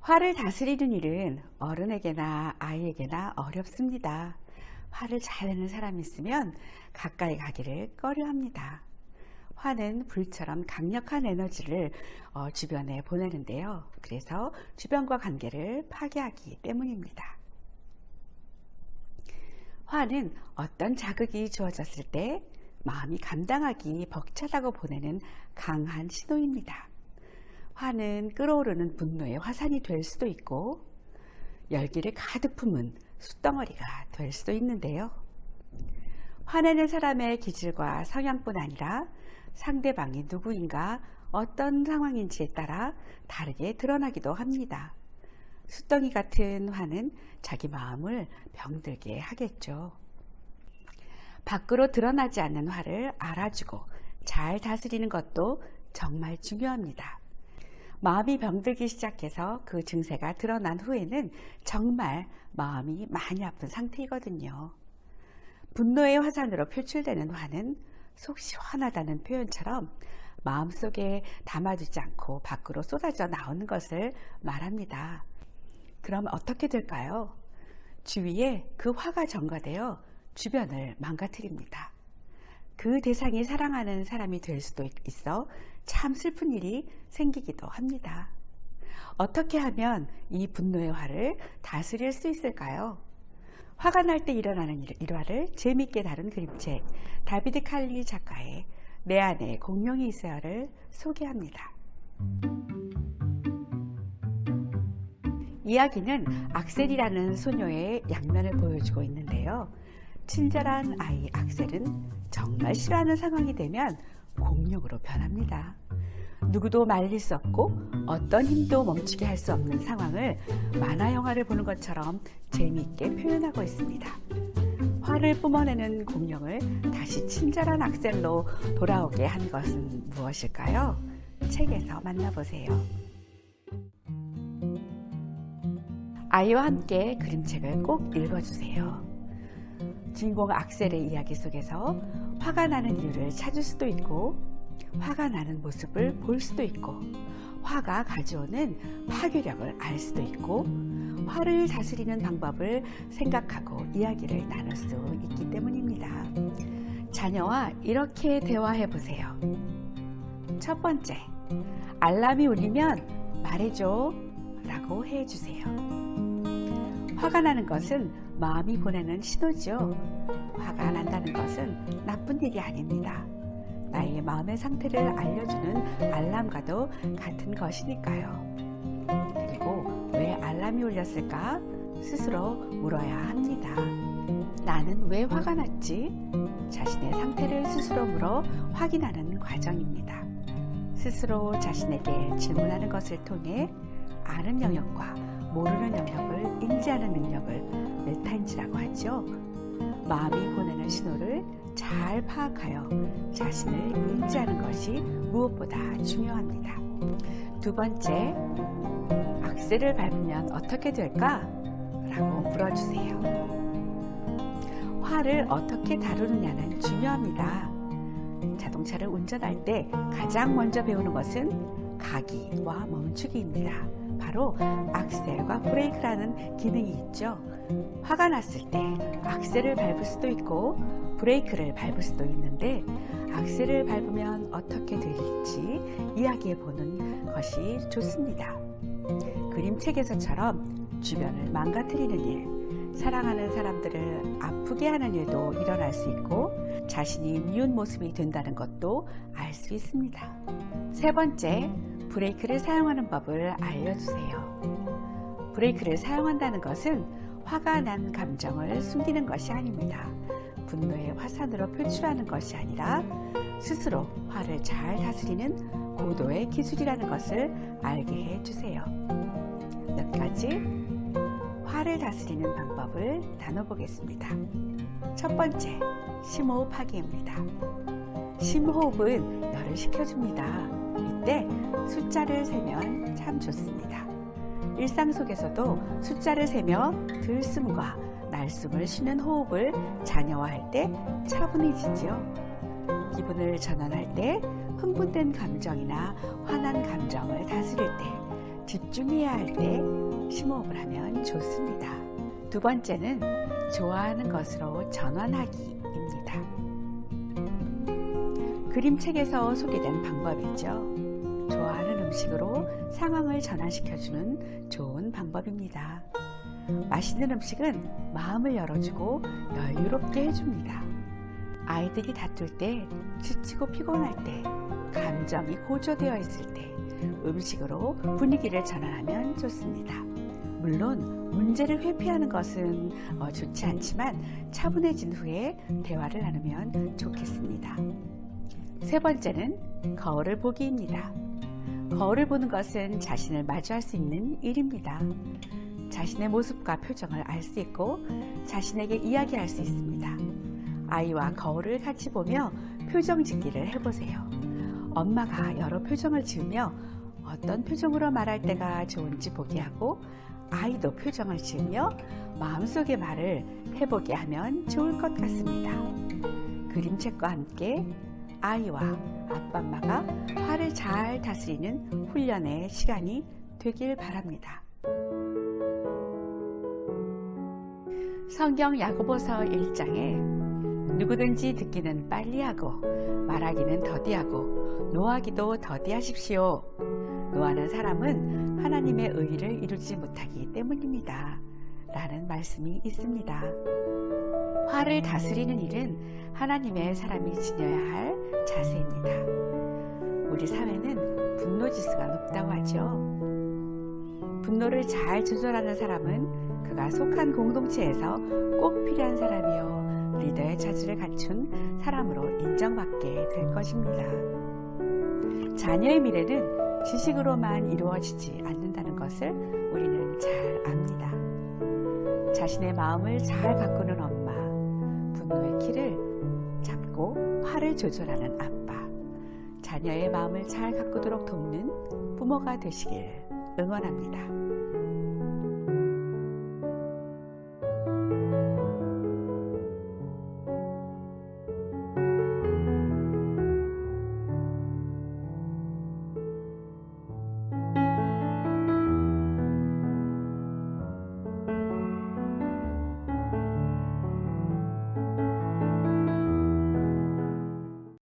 화를 다스리는 일은 어른에게나 아이에게나 어렵습니다. 화를 잘 내는 사람이 있으면 가까이 가기를 꺼려합니다. 화는 불처럼 강력한 에너지를 주변에 보내는데요. 그래서 주변과 관계를 파괴하기 때문입니다. 화는 어떤 자극이 주어졌을 때 마음이 감당하기 벅차다고 보내는 강한 신호입니다. 화는 끓어오르는 분노의 화산이 될 수도 있고 열기를 가득 품은 숯덩어리가 될 수도 있는데요. 화내는 사람의 기질과 성향뿐 아니라 상대방이 누구인가 어떤 상황인지에 따라 다르게 드러나기도 합니다. 숯덩이 같은 화는 자기 마음을 병들게 하겠죠. 밖으로 드러나지 않는 화를 알아주고 잘 다스리는 것도 정말 중요합니다. 마음이 병들기 시작해서 그 증세가 드러난 후에는 정말 마음이 많이 아픈 상태이거든요. 분노의 화산으로 표출되는 화는 속 시원하다는 표현처럼 마음속에 담아두지 않고 밖으로 쏟아져 나오는 것을 말합니다. 그럼 어떻게 될까요? 주위에 그 화가 전가되어 주변을 망가뜨립니다. 그 대상이 사랑하는 사람이 될 수도 있어 참 슬픈 일이 생기기도 합니다. 어떻게 하면 이 분노의 화를 다스릴 수 있을까요? 화가 날 때 일어나는 일화를 재미있게 다룬 그림책 다비드 칼리 작가의 내 안에 공룡이 있어요를 소개합니다. 이야기는 악셀이라는 소녀의 양면을 보여주고 있는데요. 친절한 아이 악셀은 정말 싫어하는 상황이 되면 공룡으로 변합니다. 누구도 말릴 수 없고 어떤 힘도 멈추게 할 수 없는 상황을 만화 영화를 보는 것처럼 재미있게 표현하고 있습니다. 화를 뿜어내는 공룡을 다시 친절한 악셀로 돌아오게 한 것은 무엇일까요? 책에서 만나보세요. 아이와 함께 그림책을 꼭 읽어주세요. 주인공 악셀의 이야기 속에서 화가 나는 이유를 찾을 수도 있고 화가 나는 모습을 볼 수도 있고 화가 가져오는 파괴력을 알 수도 있고 화를 다스리는 방법을 생각하고 이야기를 나눌 수 있기 때문입니다. 자녀와 이렇게 대화해 보세요. 첫 번째, 알람이 울리면 말해줘 라고 해주세요. 화가 나는 것은 마음이 보내는 신호죠. 화가 난다는 것은 나쁜 일이 아닙니다. 나의 마음의 상태를 알려주는 알람과도 같은 것이니까요. 그리고 왜 알람이 울렸을까? 스스로 물어야 합니다. 나는 왜 화가 났지? 자신의 상태를 스스로 물어 확인하는 과정입니다. 스스로 자신에게 질문하는 것을 통해 아는 영역과 모르는 영역을 인지하는 능력을 메타인지라고 하죠. 마음이 보내는 신호를 잘 파악하여 자신을 인지하는 것이 무엇보다 중요합니다. 두 번째, 악셀을 밟으면 어떻게 될까? 라고 물어주세요. 화를 어떻게 다루느냐는 중요합니다. 자동차를 운전할 때 가장 먼저 배우는 것은 가기와 멈추기입니다. 바로 악셀과 브레이크라는 기능이 있죠. 화가 났을 때 악셀을 밟을 수도 있고 브레이크를 밟을 수도 있는데 악셀을 밟으면 어떻게 될지 이야기해 보는 것이 좋습니다. 그림책에서처럼 주변을 망가뜨리는 일, 사랑하는 사람들을 아프게 하는 일도 일어날 수 있고 자신이 미운 모습이 된다는 것도 알 수 있습니다. 세 번째, 브레이크를 사용하는 법을 알려주세요. 브레이크를 사용한다는 것은 화가 난 감정을 숨기는 것이 아닙니다. 분노의 화산으로 표출하는 것이 아니라 스스로 화를 잘 다스리는 고도의 기술이라는 것을 알게 해주세요. 몇 가지 화를 다스리는 방법을 나눠보겠습니다. 첫 번째, 심호흡하기입니다. 심호흡은 열을 식혀줍니다. 이때 숫자를 세면 참 좋습니다. 일상 속에서도 숫자를 세며 들숨과 날숨을 쉬는 호흡을 자녀와 할 때 차분해지지요. 기분을 전환할 때 흥분된 감정이나 화난 감정을 다스릴 때 집중해야 할 때 심호흡을 하면 좋습니다. 두 번째는 좋아하는 것으로 전환하기입니다. 그림책에서 소개된 방법이죠. 좋아하는 음식으로 상황을 전환시켜주는 좋은 방법입니다. 맛있는 음식은 마음을 열어주고 여유롭게 해줍니다. 아이들이 다툴 때, 지치고 피곤할 때, 감정이 고조되어 있을 때 음식으로 분위기를 전환하면 좋습니다. 물론 문제를 회피하는 것은 좋지 않지만 차분해진 후에 대화를 나누면 좋겠습니다. 세 번째는 거울을 보기입니다. 거울을 보는 것은 자신을 마주할 수 있는 일입니다. 자신의 모습과 표정을 알 수 있고 자신에게 이야기할 수 있습니다. 아이와 거울을 같이 보며 표정 짓기를 해보세요. 엄마가 여러 표정을 지으며 어떤 표정으로 말할 때가 좋은지 보게 하고 아이도 표정을 지으며 마음속의 말을 해보게 하면 좋을 것 같습니다. 그림책과 함께 아이와 아빠, 엄마가 화를 잘 다스리는 훈련의 시간이 되길 바랍니다. 성경 야고보서 1장에 누구든지 듣기는 빨리 하고 말하기는 더디하고 노하기도 더디하십시오. 노하는 사람은 하나님의 의의를 이루지 못하기 때문입니다. 라는 말씀이 있습니다. 화를 다스리는 일은 하나님의 사람이 지녀야 할 자세입니다. 우리 사회는 분노 지수가 높다고 하죠. 분노를 잘 조절하는 사람은 그가 속한 공동체에서 꼭 필요한 사람이요 리더의 자질을 갖춘 사람으로 인정받게 될 것입니다. 자녀의 미래는 지식으로만 이루어지지 않는다는 것을 우리는 잘 압니다. 자신의 마음을 잘 가꾸는 엄마, 분노의 키를 잡고 화를 조절하는 아빠, 자녀의 마음을 잘 가꾸도록 돕는 부모가 되시길 응원합니다.